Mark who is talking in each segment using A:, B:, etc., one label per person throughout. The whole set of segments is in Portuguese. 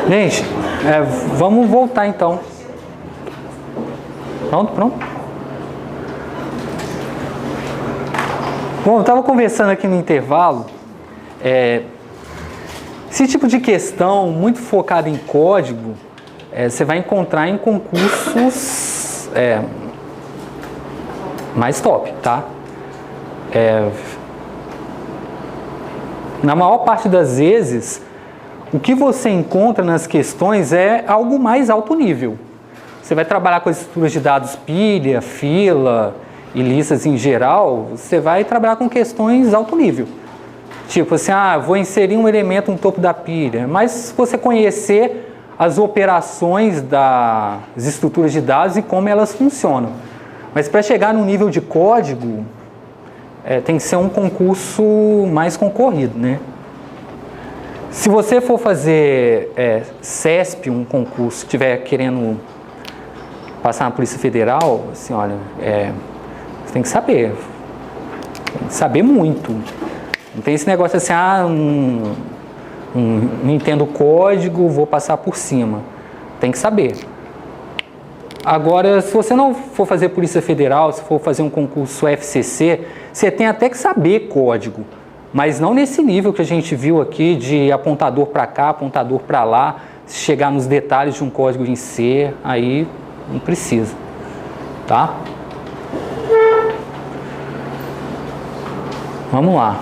A: Gente, vamos voltar então. Pronto? Bom, eu estava conversando aqui no intervalo. Esse tipo de questão muito focada em código, você vai encontrar em concursos mais top, tá? Na maior parte das vezes, o que você encontra nas questões é algo mais alto nível. Você vai trabalhar com as estruturas de dados pilha, fila e listas em geral, você vai trabalhar com questões alto nível. Tipo assim, vou inserir um elemento no topo da pilha, mas se você conhecer as operações das estruturas de dados e como elas funcionam. Mas para chegar no nível de código, tem que ser um concurso mais concorrido, né? Se você for fazer CESP, um concurso, estiver querendo passar na Polícia Federal, assim, olha, você tem que saber muito. Não tem esse negócio assim, não entendo o código, vou passar por cima. Tem que saber. Agora, se você não for fazer Polícia Federal, se for fazer um concurso FCC, você tem até que saber código, mas não nesse nível que a gente viu aqui de apontador para cá, apontador para lá, chegar nos detalhes de um código em C, aí não precisa, tá? Vamos lá.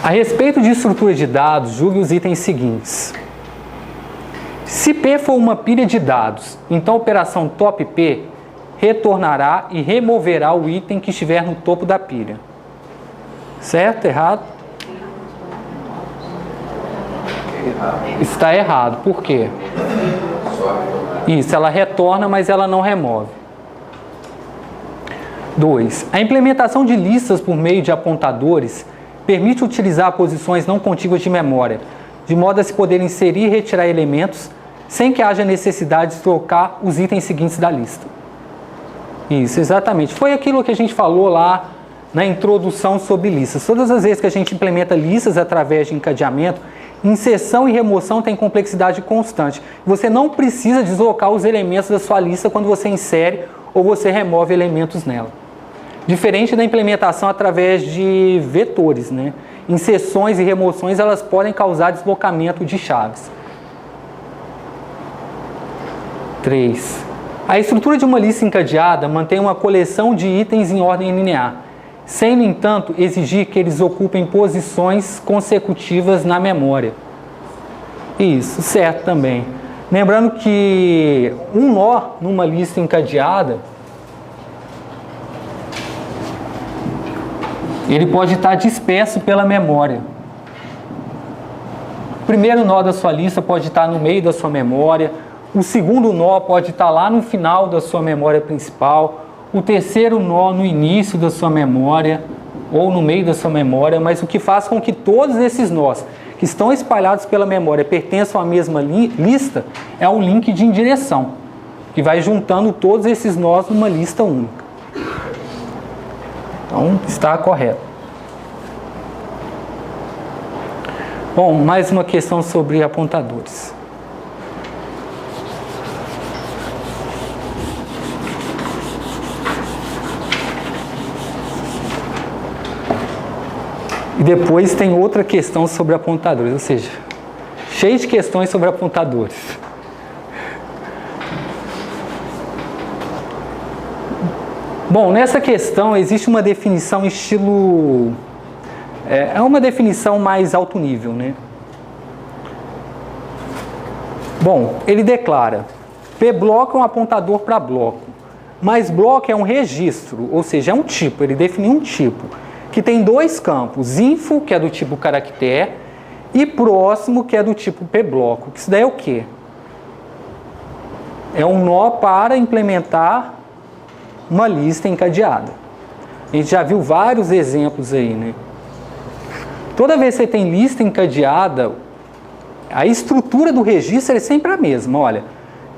A: A respeito de estrutura de dados, julgue os itens seguintes. Se P for uma pilha de dados, então a operação top P retornará e removerá o item que estiver no topo da pilha. Certo? Errado? Está errado. Por quê? Isso, ela retorna, mas ela não remove. 2. A implementação de listas por meio de apontadores permite utilizar posições não contíguas de memória, de modo a se poder inserir e retirar elementos sem que haja necessidade de trocar os itens seguintes da lista. Isso, exatamente. Foi aquilo que a gente falou lá na introdução sobre listas. Todas as vezes que a gente implementa listas através de encadeamento, inserção e remoção tem complexidade constante. Você não precisa deslocar os elementos da sua lista quando você insere ou você remove elementos nela. Diferente da implementação através de vetores, né? Inserções e remoções, elas podem causar deslocamento de chaves. 3. A estrutura de uma lista encadeada mantém uma coleção de itens em ordem linear, sem, no entanto, exigir que eles ocupem posições consecutivas na memória. Isso, certo também. Lembrando que um nó numa lista encadeada, ele pode estar disperso pela memória. O primeiro nó da sua lista pode estar no meio da sua memória, o segundo nó pode estar lá no final da sua memória principal, o terceiro nó no início da sua memória ou no meio da sua memória, mas o que faz com que todos esses nós que estão espalhados pela memória pertençam à mesma lista é o link de indireção, que vai juntando todos esses nós numa lista única. Então, está correto. Bom, mais uma questão sobre apontadores. E depois tem outra questão sobre apontadores, ou seja, cheio de questões sobre apontadores. Bom, nessa questão existe uma definição estilo... É uma definição mais alto nível, né? Bom, ele declara: P-bloco é um apontador para bloco, mas bloco é um registro, ou seja, é um tipo, ele definiu um tipo, que tem dois campos, info, que é do tipo caractere, e próximo, que é do tipo P-bloco. Isso daí é o quê? É um nó para implementar uma lista encadeada. A gente já viu vários exemplos aí, né? Toda vez que você tem lista encadeada, a estrutura do registro é sempre a mesma. Olha,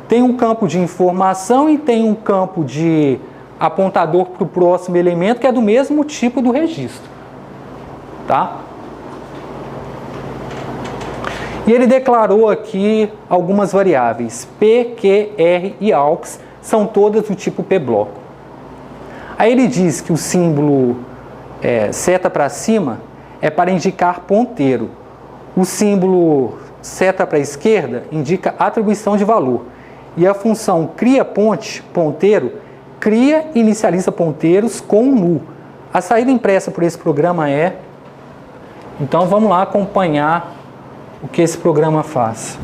A: tem um campo de informação e tem um campo de apontador para o próximo elemento, que é do mesmo tipo do registro. Tá? E ele declarou aqui algumas variáveis. P, Q, R e AUX são todas do tipo P-bloco. Aí ele diz que o símbolo seta para cima é para indicar ponteiro. O símbolo seta para a esquerda indica atribuição de valor. E a função cria ponteiro, cria e inicializa ponteiros com nu. A saída impressa por esse programa é... Então vamos lá acompanhar o que esse programa faz.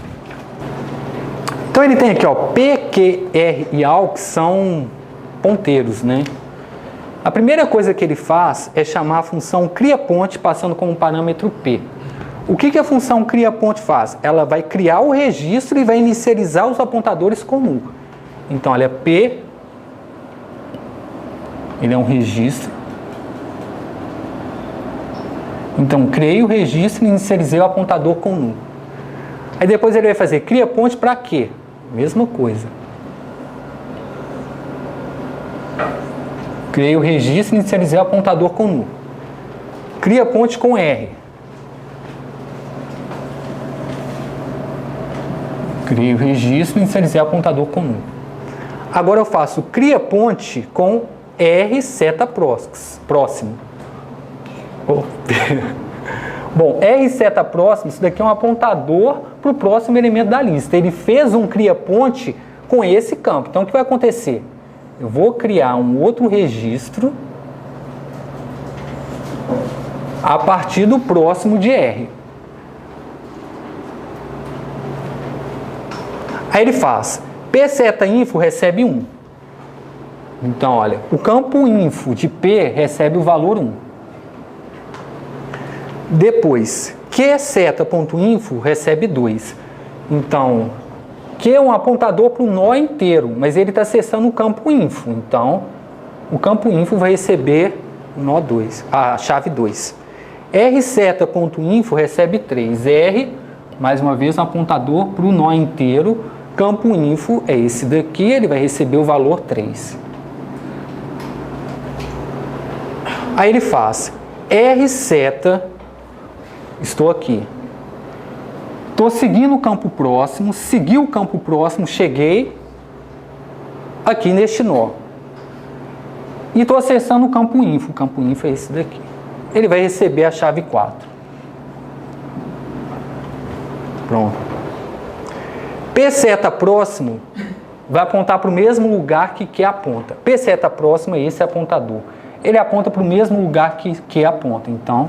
A: Então ele tem aqui, ó, P, Q, R e AUX são ponteiros, né? A primeira coisa que ele faz é chamar a função criaPonte passando como parâmetro P. O que a função criaPonte faz? Ela vai criar o registro e vai inicializar os apontadores com nu. Então, olha, P, ele é um registro. Então, criei o registro e inicializei o apontador com nu. Aí depois ele vai fazer criaPonte para quê? Mesma coisa. Criei o registro e inicializei o apontador com nu. criaPonte com R. Criei o registro e inicializei o apontador com nu. Agora eu faço criaPonte com R seta próximo. Bom, R seta próximo, isso daqui é um apontador para o próximo elemento da lista. Ele fez um criaPonte com esse campo. Então o que vai acontecer? Eu vou criar um outro registro a partir do próximo de R. Aí ele faz P seta info recebe 1. Então, olha, o campo info de P recebe o valor 1. Depois, Q seta.info recebe 2. Então, Q é um apontador para o nó inteiro, mas ele está acessando o campo info. Então, o campo info vai receber o nó 2, a chave 2. R seta.info recebe 3. R, mais uma vez, um apontador para o nó inteiro. Campo info é esse daqui, ele vai receber o valor 3. Aí ele faz R seta, estou aqui. Estou seguindo o campo próximo, segui o campo próximo, cheguei aqui neste nó. E estou acessando o campo info. O campo info é esse daqui. Ele vai receber a chave 4. Pronto. P seta próximo vai apontar para o mesmo lugar que Q aponta. P seta próximo é esse apontador. Ele aponta para o mesmo lugar que Q aponta. Então,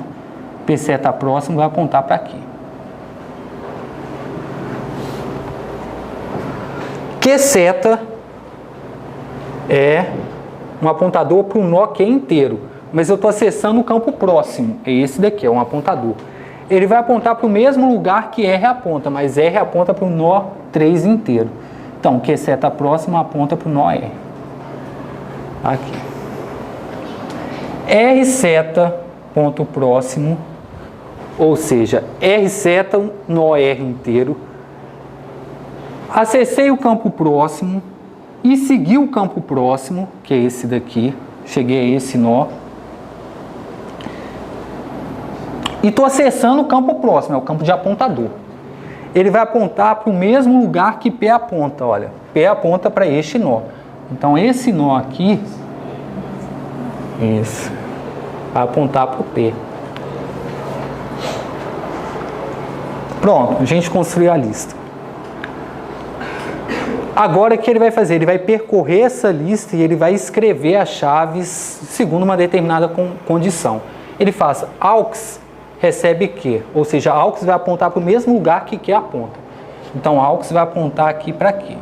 A: P seta próximo vai apontar para aqui. Q seta é um apontador para o nó Q inteiro. Mas eu estou acessando o campo próximo. É esse daqui, é um apontador. Ele vai apontar para o mesmo lugar que R aponta, mas R aponta para o nó 3 inteiro. Então, Q seta próximo aponta para o nó R. Aqui. R seta ponto próximo, ou seja, R seta, nó R inteiro. Acessei o campo próximo e segui o campo próximo, que é esse daqui. Cheguei a esse nó. E estou acessando o campo próximo, é o campo de apontador. Ele vai apontar para o mesmo lugar que P aponta, olha. P aponta para este nó. Então, esse nó aqui, esse, vai apontar para o P. Pronto, a gente construiu a lista. Agora, o que ele vai fazer? Ele vai percorrer essa lista e ele vai escrever as chaves segundo uma determinada condição. Ele faz AUX recebe Q, ou seja, AUX vai apontar para o mesmo lugar que Q aponta. Então, AUX vai apontar aqui para aqui.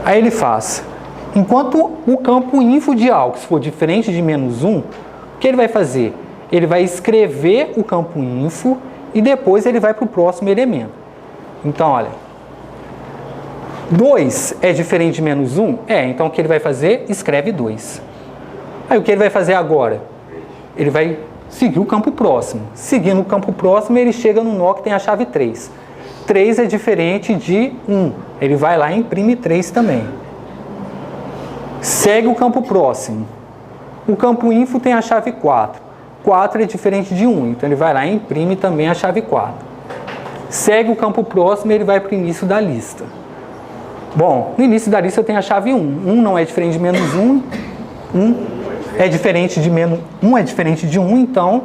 A: Aí ele faz, enquanto o campo info de AUX for diferente de -1, o que ele vai fazer? Ele vai escrever o campo info e depois ele vai para o próximo elemento. Então, olha, 2 é diferente de -1? Então o que ele vai fazer? Escreve 2. Aí o que ele vai fazer agora? Ele vai seguir o campo próximo. Seguindo o campo próximo, ele chega no nó que tem a chave 3. 3 é diferente de 1. Ele vai lá e imprime 3 também. Segue o campo próximo. O campo info tem a chave 4. 4 é diferente de 1, então ele vai lá e imprime também a chave 4. Segue o campo próximo e ele vai para o início da lista. Bom, no início da lista eu tenho a chave 1. 1 não é diferente de menos 1. 1 é diferente de menos 1 é diferente de 1, então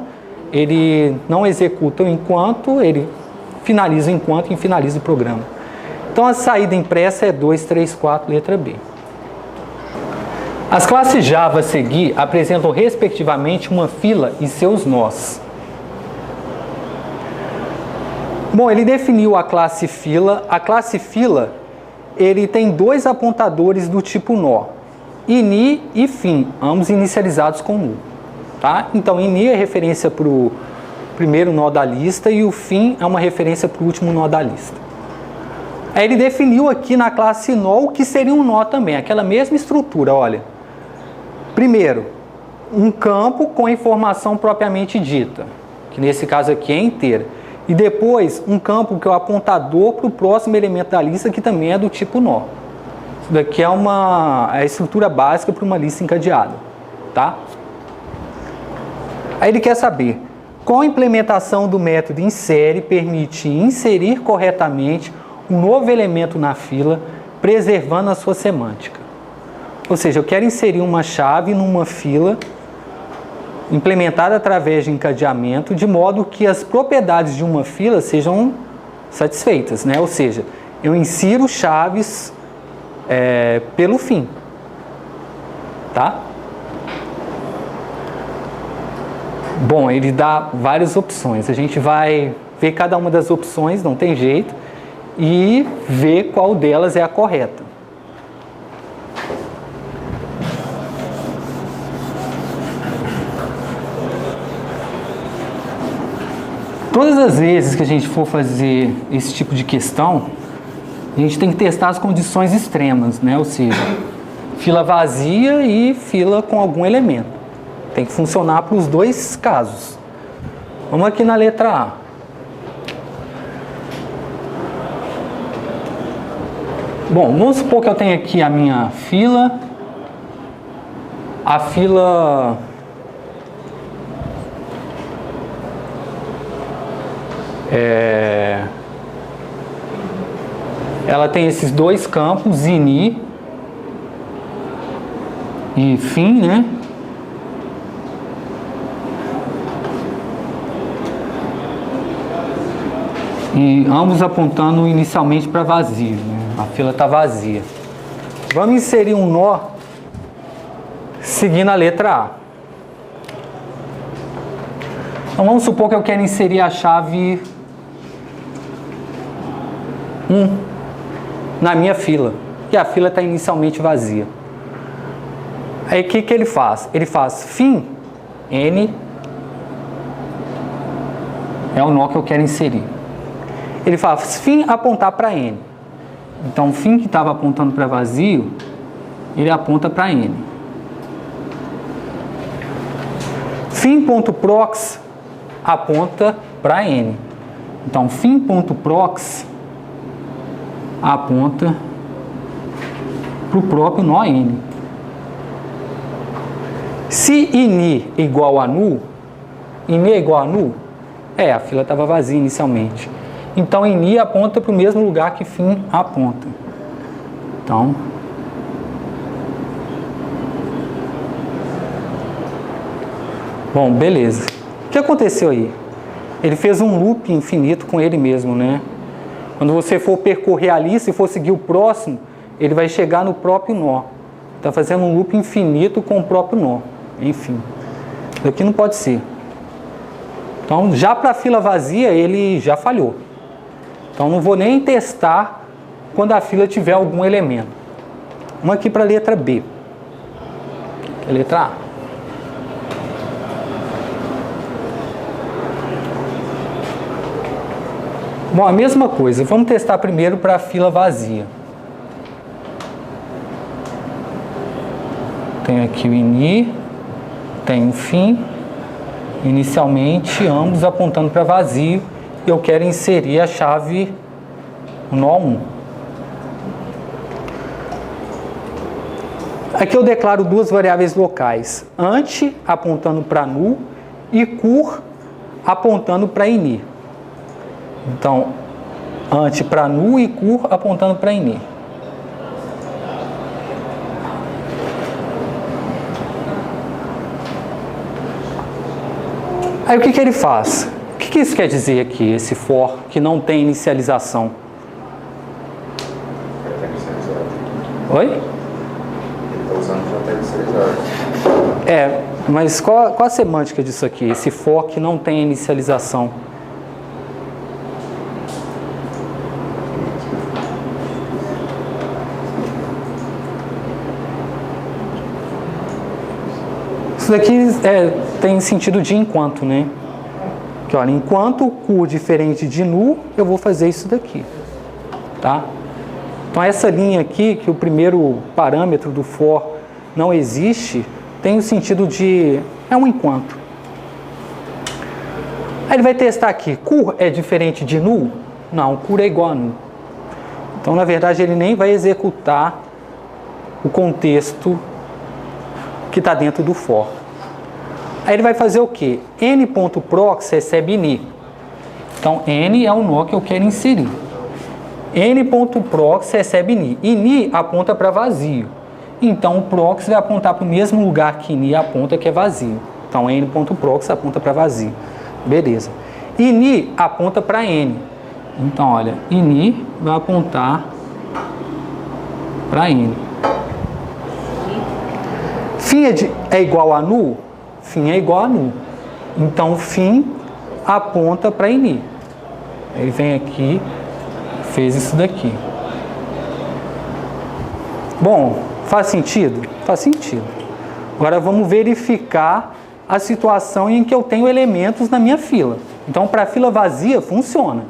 A: ele não executa o enquanto, ele finaliza o enquanto e finaliza o programa. Então a saída impressa é 2, 3, 4, letra B. As classes Java a seguir apresentam respectivamente uma fila e seus nós. Bom, ele definiu a classe fila. A classe fila, ele tem dois apontadores do tipo nó, ini e fim, ambos inicializados com null. Tá? Então, ini é referência para o primeiro nó da lista e o fim é uma referência para o último nó da lista. Aí ele definiu aqui na classe nó o que seria um nó também, aquela mesma estrutura, olha. Primeiro, um campo com a informação propriamente dita, que nesse caso aqui é inteira. E depois, um campo que é o apontador para o próximo elemento da lista, que também é do tipo nó. Isso daqui é a estrutura básica para uma lista encadeada. Tá? Aí ele quer saber qual implementação do método insere permite inserir corretamente um novo elemento na fila, preservando a sua semântica. Ou seja, eu quero inserir uma chave numa fila implementada através de encadeamento, de modo que as propriedades de uma fila sejam satisfeitas, né? Ou seja, eu insiro chaves pelo fim. Tá? Bom, ele dá várias opções. A gente vai ver cada uma das opções, não tem jeito, e ver qual delas é a correta. Todas as vezes que a gente for fazer esse tipo de questão, a gente tem que testar as condições extremas, né? Ou seja, fila vazia e fila com algum elemento. Tem que funcionar para os dois casos. Vamos aqui na letra A. Bom, vamos supor que eu tenho aqui a minha fila. A fila... ela tem esses dois campos, ini e fim, né? E ambos apontando inicialmente para vazio, né? A fila está vazia. Vamos inserir um nó seguindo a letra A. Então vamos supor que eu quero inserir a chave 1 na minha fila, e a fila está inicialmente vazia. Aí o que ele faz? Ele faz fim, N, é o nó que eu quero inserir. Ele faz fim apontar para N. Então, o fim que estava apontando para vazio, ele aponta para N. Fim.prox aponta para N. Então, fim.prox aponta para o próprio nó N. Se ini é igual a null, ini é igual a null, a fila estava vazia inicialmente. Então, ini aponta para o mesmo lugar que fim aponta. Então, bom, beleza. O que aconteceu aí? Ele fez um loop infinito com ele mesmo, né? Quando você for percorrer a lista e for seguir o próximo, ele vai chegar no próprio nó. Está fazendo um loop infinito com o próprio nó. Enfim, isso aqui não pode ser. Então, já para a fila vazia, ele já falhou. Então, não vou nem testar quando a fila tiver algum elemento. Vamos aqui para a letra B. A letra A. Bom, a mesma coisa. Vamos testar primeiro para a fila vazia. Tenho aqui o ini, tenho o fim. Inicialmente, ambos apontando para vazio. Eu quero inserir a chave nó 1. Aqui eu declaro duas variáveis locais. Ante, apontando para null, e cur apontando para ini. Então, ante para nu e cur apontando para ini. Aí o que ele faz? O que isso quer dizer aqui, esse for que não tem inicialização? Oi?
B: Ele está usando já inicializado.
A: É, mas qual a semântica disso aqui? Esse for que não tem inicialização. Isso daqui tem sentido de enquanto, né? Que olha, enquanto cur diferente de nu, eu vou fazer isso daqui, tá? Então essa linha aqui, que o primeiro parâmetro do for não existe, tem o sentido de é um enquanto. Aí ele vai testar aqui, cur é diferente de nu? Não, cur é igual a nu. Então na verdade ele nem vai executar o contexto que está dentro do for. Aí ele vai fazer o quê? n.prox recebe ini. Então, n é o nó que eu quero inserir. n.prox recebe ini. Ini aponta para vazio. Então, o prox vai apontar para o mesmo lugar que ini aponta, que é vazio. Então, n.prox aponta para vazio. Beleza. Ini aponta para n. Então, olha, ini vai apontar para n. Fim é igual a nu? Fim é igual a nu. Então, fim aponta para ini. Ele vem aqui, fez isso daqui. Bom, faz sentido? Faz sentido. Agora, vamos verificar a situação em que eu tenho elementos na minha fila. Então, para a fila vazia, funciona.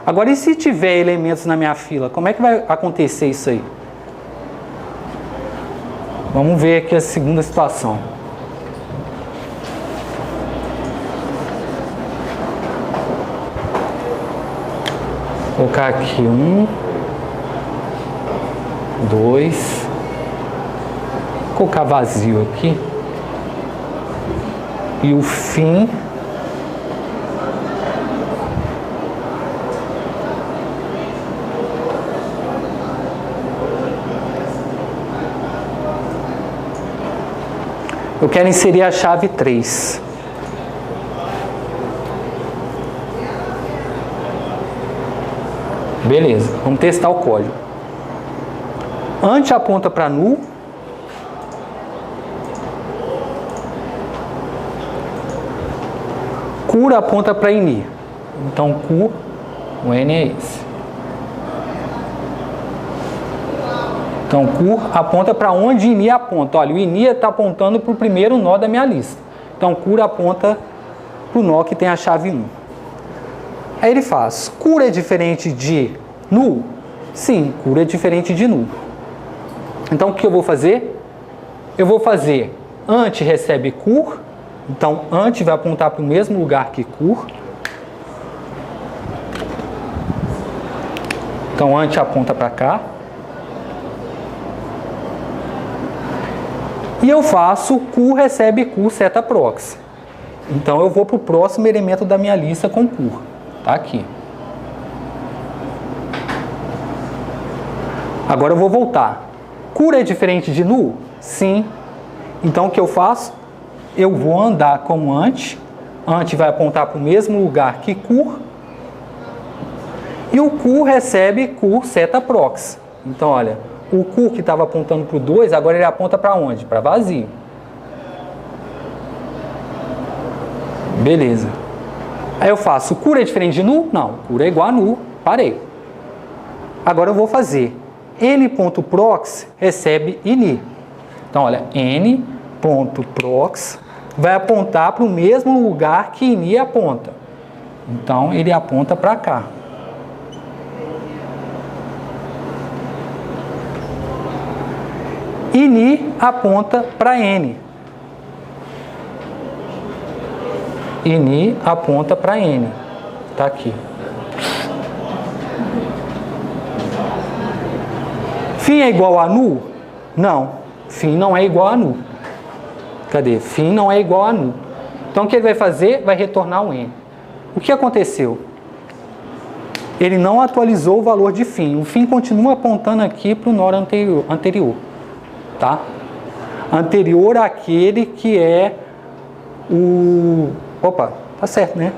A: Agora, e se tiver elementos na minha fila? Como é que vai acontecer isso aí? Vamos ver aqui a segunda situação. Vou colocar aqui 1, 2, vou colocar vazio aqui. E o fim eu quero inserir a chave 3. Beleza, vamos testar o código. Ante aponta para nu. Cur aponta para ini. Então, cur, o n é esse. Então, cur aponta para onde ini aponta. Olha, o ini está apontando para o primeiro nó da minha lista. Então, cur aponta para o nó que tem a chave 1. Aí ele faz, cur é diferente de nu? Sim, cur é diferente de nu. Então, o que eu vou fazer? Eu vou fazer ante recebe cur. Então, ante vai apontar para o mesmo lugar que cur. Então, ante aponta para cá. E eu faço cur recebe cur seta prox. Então, eu vou para o próximo elemento da minha lista com cur. Tá aqui. Agora eu vou voltar. Cur é diferente de nu? Sim. Então, o que eu faço? Eu vou andar com ante. Ante vai apontar para o mesmo lugar que cur. E o cur recebe cur seta prox. Então, olha, o cur que estava apontando para o 2, agora ele aponta para onde? Para vazio. Beleza. Aí eu faço, cur é diferente de nu? Não, cur é igual a nu. Parei. Agora eu vou fazer n.prox recebe ini. Então, olha, n.prox vai apontar para o mesmo lugar que ini aponta. Então, ele aponta para cá. Ini aponta para n. Ini aponta para n. Tá aqui. Fim é igual a nu? Não. Fim não é igual a nu. Cadê? Fim não é igual a nu. Então, o que ele vai fazer? Vai retornar o N. O que aconteceu? Ele não atualizou o valor de fim. O fim continua apontando aqui para o nó anterior. Tá? Anterior àquele que é o... Opa, tá certo, né?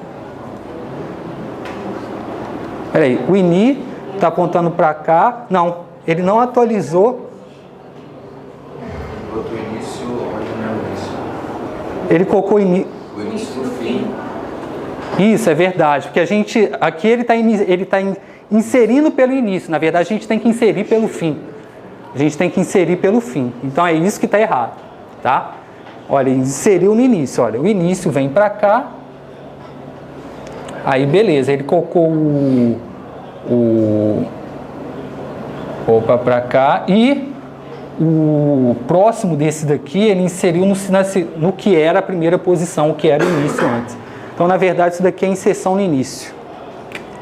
A: Peraí, o INI está apontando para cá. Não, ele não atualizou.
B: Botou o início onde não é o início.
A: Ele colocou o início
B: do fim.
A: Isso, é verdade. Porque a gente... Aqui ele está inserindo pelo início. Na verdade, a gente tem que inserir pelo fim. A gente tem que inserir pelo fim. Então, é isso que está errado. Tá? Olha, ele inseriu no início. Olha, o início vem para cá. Aí, beleza. Ele colocou opa, para cá. E o próximo desse daqui, ele inseriu no que era a primeira posição, o que era o início antes. Então, na verdade, isso daqui é inserção no início.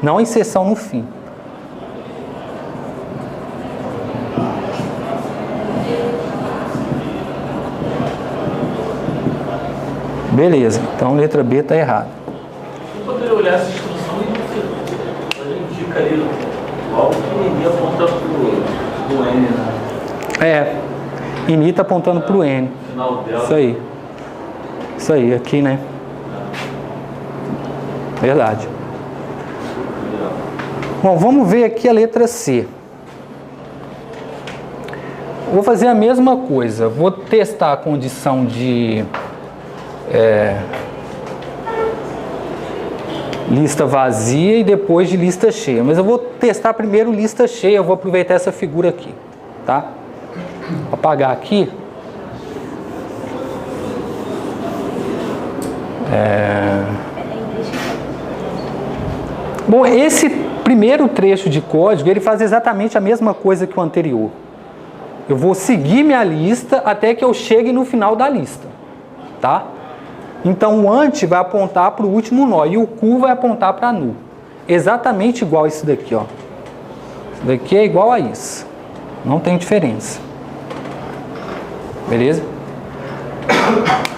A: Não inserção no fim. Beleza, então letra B está errada.
C: Eu poderia olhar essa instrução e a gente indica ali logo que o INI aponta para o N, né?
A: É, INI está apontando para o N.
C: Final dela.
A: Isso aí. Isso aí, aqui, né? Verdade. Bom, vamos ver aqui a letra C. Vou fazer a mesma coisa. Vou testar a condição de... lista vazia e depois de lista cheia. Mas eu vou testar primeiro lista cheia. Eu vou aproveitar essa figura aqui, tá? Vou apagar aqui. Bom, esse primeiro trecho de código, ele faz exatamente a mesma coisa que o anterior. Eu vou seguir minha lista até que eu chegue no final da lista, tá? Então, o ante vai apontar para o último nó e o cu vai apontar para nu. Exatamente igual isso daqui, ó. Isso daqui é igual a isso. Não tem diferença. Beleza?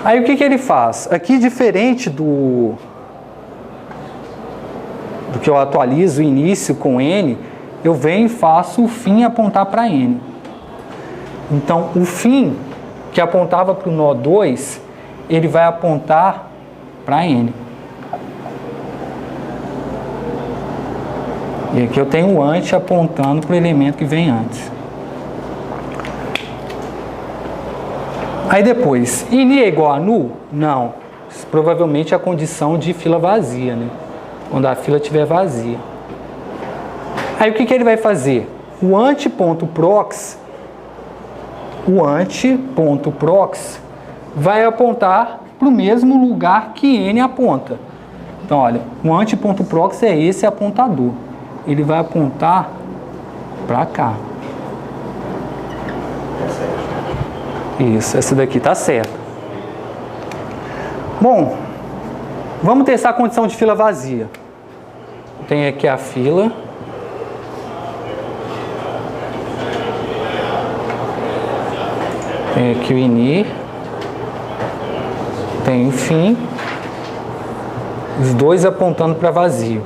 A: Aí, o que ele faz? Aqui, diferente do que eu atualizo o início com N, eu venho e faço o fim apontar para N. Então, o fim que apontava para o nó 2... ele vai apontar para N. E aqui eu tenho o ante apontando para o elemento que vem antes. Aí depois, INI é igual a nu? Não. Isso provavelmente é a condição de fila vazia, né? Quando a fila estiver vazia. Aí o que ele vai fazer? O ante.prox vai apontar para o mesmo lugar que N aponta. Então, olha, o ante.prox é esse apontador. Ele vai apontar para cá. Isso, essa daqui está certa. Bom, vamos testar a condição de fila vazia. Tem aqui a fila. Tem aqui o INI. Tem o fim. Os dois apontando para vazio.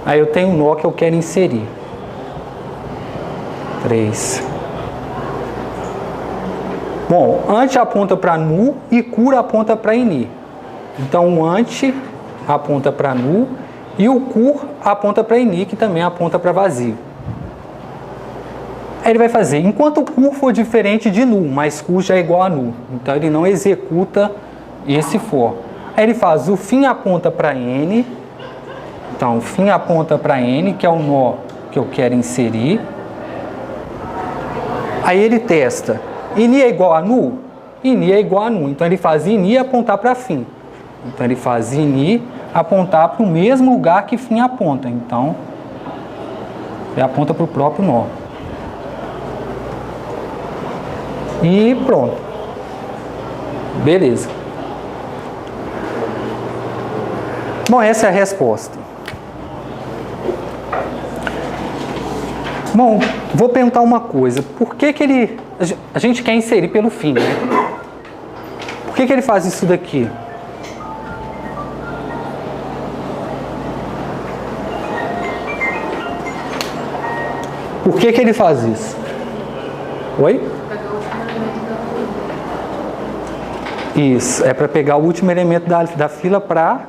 A: Aí eu tenho um nó que eu quero inserir. 3. Bom, ante aponta para nu e cura aponta para INI. Então o ante aponta para nu e o cur aponta para INI, que também aponta para vazio. Aí ele vai fazer, enquanto o cur for diferente de nu, mas cur já é igual a nu. Então ele não executa esse for. Aí ele faz, o fim aponta para N. Então o fim aponta para N, que é o nó que eu quero inserir. Aí ele testa, INI é igual a nu? INI é igual a nu. Então ele faz INI apontar para fim. Então ele faz INI apontar para o mesmo lugar que fim aponta. Então ele aponta para o próprio nó. E pronto. Beleza. Bom, essa é a resposta. Bom, vou perguntar uma coisa. Por que ele... A gente quer inserir pelo fim, né? Por que ele faz isso daqui? Por que ele faz isso? Oi? Isso, é para pegar o último elemento da fila para...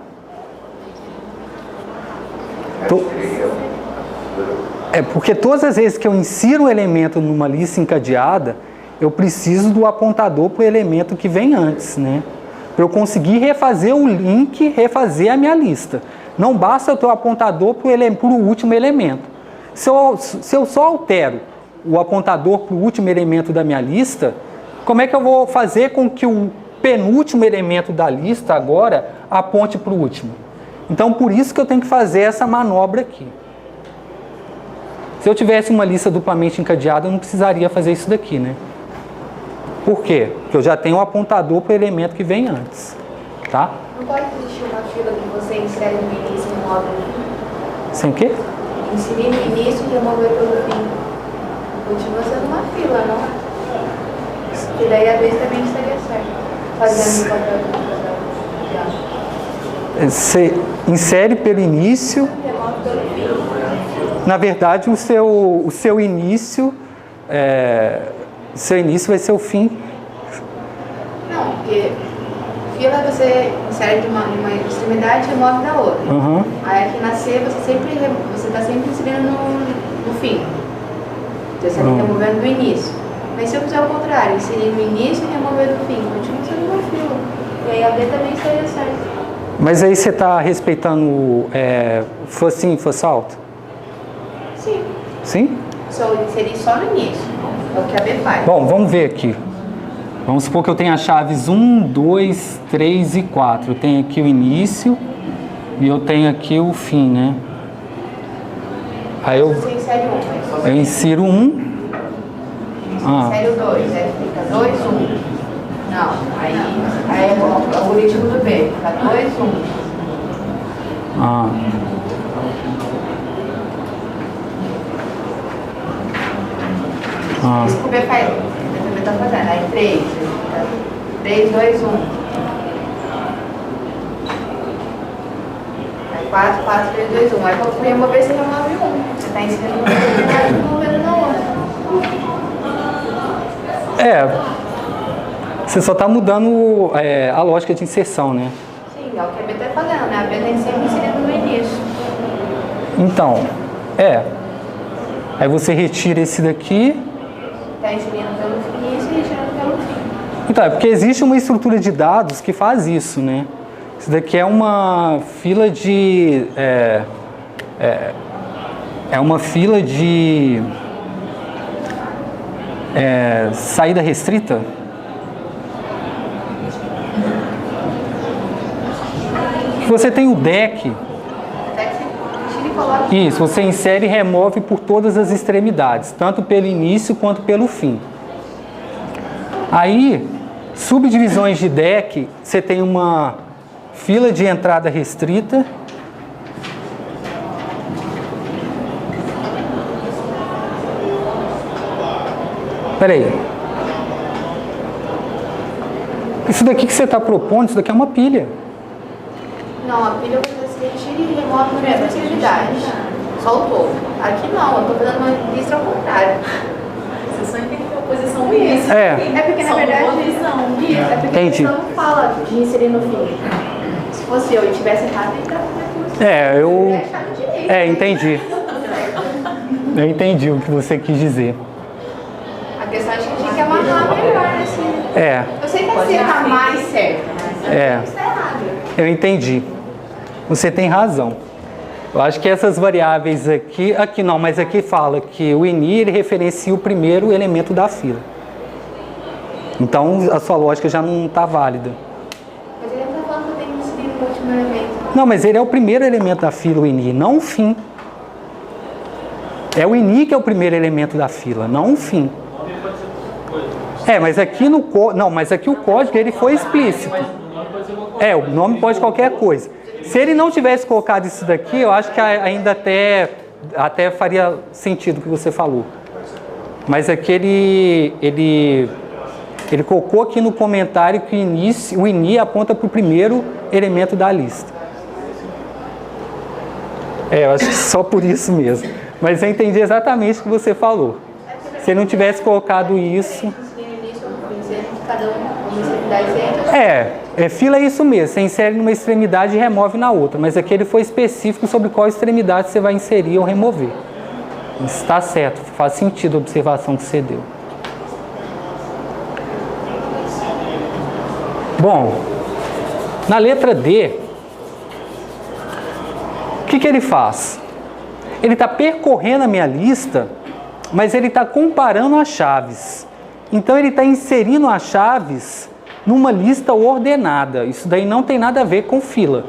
A: É porque todas as vezes que eu insiro um elemento numa lista encadeada, eu preciso do apontador para o elemento que vem antes, né? Para eu conseguir refazer o link, refazer a minha lista. Não basta eu ter o apontador para o último elemento. Se eu só altero o apontador para o último elemento da minha lista, como é que eu vou fazer com que o penúltimo elemento da lista agora aponte para o último? Então, por isso que eu tenho que fazer essa manobra aqui. Se eu tivesse uma lista duplamente encadeada, eu não precisaria fazer isso daqui, né? Por quê? Porque eu já tenho um apontador para o elemento que vem antes, tá?
D: Não pode existir uma fila que você insere no início e remove no fim?
A: Sem o quê?
D: Inserir no início e remover pelo fim. Continua sendo uma fila, não? E daí a vez também estaria certo. Fazendo o papel do
A: Você insere pelo início.
D: remove pelo fim.
A: Na verdade, o seu início vai ser o fim.
D: Não, porque fila você insere de uma extremidade e remove da outra.
A: Uhum.
D: Aí aqui na C você está sempre inserindo no fim. Você está removendo do início. Mas se eu fizer o contrário, inserir no início e remover do fim, continua sendo uma fila. E aí a B também estaria certo.
A: Mas aí você está respeitando first in, first out?
D: Sim.
A: Sim?
D: Só inserir só no início. É o que a B faz.
A: Bom, vamos ver aqui. Vamos supor que eu tenha as chaves 1, 2, 3 e 4. Eu tenho aqui o início e eu tenho aqui o fim, né? Aí
D: Você insere um, mas
A: eu insiro 1.
D: insere o 2, aí fica 2, 1. Não, aí é o algoritmo do B, fica 2, 1. Isso que o B faz, o B tá fazendo. Aí 3, 3, 2, 1. Aí 4, 4, 3, 2, 1. Aí quando for remover, você remove 1. Você tá inserindo uma e removendo na outra.
A: Você só está mudando a lógica de inserção, né?
D: Sim, é o que a B tá fazendo, né? A B tá sempre inserindo no início.
A: Então, aí você retira esse daqui.
D: Tá inserindo pelo início e retirando pelo fim.
A: Então, é porque existe uma estrutura de dados que faz isso, né? Isso daqui é uma fila de... É uma fila de... saída restrita. Você tem o deck.
D: Até que você tira e coloca.
A: Isso, você insere e remove por todas as extremidades, tanto pelo início quanto pelo fim. Aí, subdivisões de deck, você tem uma fila de entrada restrita. Espera aí. Isso daqui que você está propondo, isso daqui é uma pilha.
D: Não, a pilha você retira e remove na mesma extremidade. Só o topo. Aqui não, eu tô fazendo uma lista ao contrário.
E: Você só tem que ter a posição isso.
D: É porque na
E: Só
D: verdade.
E: uma posição.
D: É porque a
A: Entendi.
D: questão não fala de inserir no fim. Se fosse eu e tivesse errado, então.
A: Entendi. Eu entendi o que você quis dizer.
D: A questão é que a gente tem que amarrar melhor, assim. Eu sei que você tá mais certo, mas está errado.
A: Eu entendi. Você tem razão. Eu acho que essas variáveis aqui não, mas aqui fala que o ini ele referencia o primeiro elemento da fila. Então a sua lógica já não está válida.
D: Mas ele não está falando que eu tenho que inserir o último elemento.
A: Não, mas ele é o primeiro elemento da fila, o ini, não o fim. É o ini que é o primeiro elemento da fila, não o fim. Mas aqui mas aqui o código ele foi explícito. O nome pode qualquer coisa. Se ele não tivesse colocado isso daqui, eu acho que ainda até faria sentido o que você falou. Mas aqui ele colocou aqui no comentário que o ini aponta para o primeiro elemento da lista. Eu acho que só por isso mesmo. Mas eu entendi exatamente o que você falou. Se ele não tivesse colocado isso...
D: Cada uma extremidade entra.
A: Fila é isso mesmo. Você insere numa extremidade e remove na outra. Mas aqui ele foi específico sobre qual extremidade você vai inserir ou remover. Isso está certo. Faz sentido a observação que você deu. Bom, na letra D, o que ele faz? Ele está percorrendo a minha lista, mas ele está comparando as chaves. Então ele está inserindo as chaves numa lista ordenada. Isso daí não tem nada a ver com fila.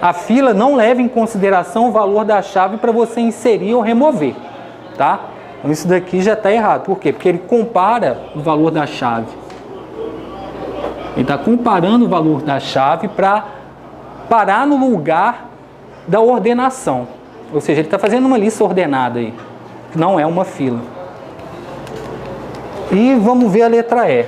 A: A fila não leva em consideração o valor da chave para você inserir ou remover, tá? Então isso daqui já está errado. Por quê? Porque ele compara o valor da chave. Ele está comparando o valor da chave para parar no lugar da ordenação. Ou seja, ele está fazendo uma lista ordenada aí. Não é uma fila. E vamos ver a letra E.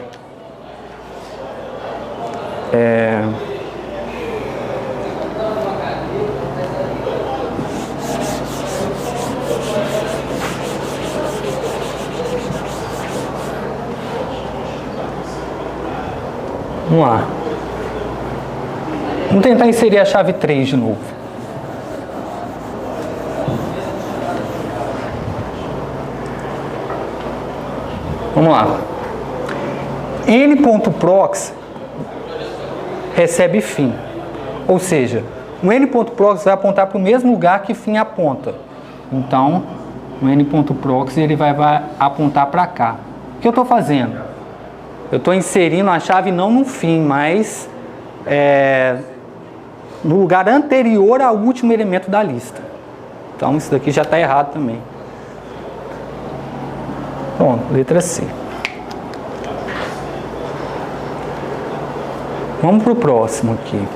A: Vamos lá. Vamos tentar inserir a chave 3 de novo. Vamos lá. N.prox recebe fim. Ou seja, o N.prox vai apontar para o mesmo lugar que fim aponta. Então, o N.prox ele vai apontar para cá. O que eu estou fazendo? Eu estou inserindo a chave não no fim, mas no lugar anterior ao último elemento da lista. Então, isso daqui já está errado também. Pronto, letra C. Vamos para o próximo aqui.